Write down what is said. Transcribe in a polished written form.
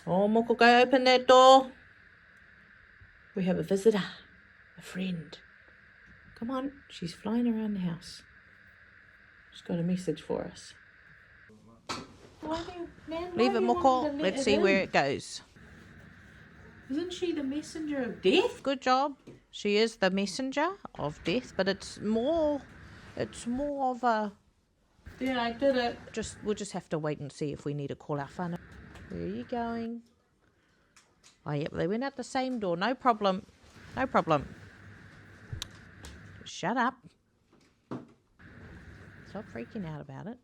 Oh, Moko, go open that door. We have a visitor, a friend. Come on, she's flying around the house. She's got a message for us. Leave it, Moko. Let's see where it goes. Isn't she the messenger of death? Good job. She is the messenger of death, but it's more of a... Yeah, I did it. We'll just have to wait and see if we need to call our whānau. Where are you going? Oh, yep, they went out the same door. No problem. No problem. Shut up. Stop freaking out about it.